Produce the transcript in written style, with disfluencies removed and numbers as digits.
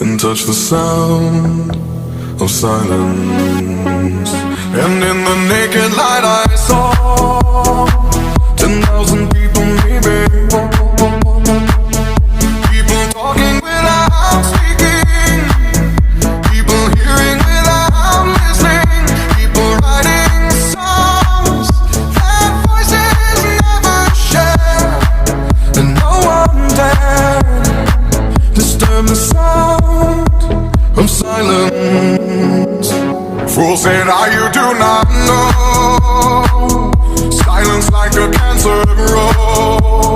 and touch the sound of silence. And in the naked light I saw 10,000 people, maybe. People talking without speaking, people hearing without listening, people writing songs that voices never share, and no one dared disturb the sound of silence. Fool said, you do not know. Silence like a cancer grows.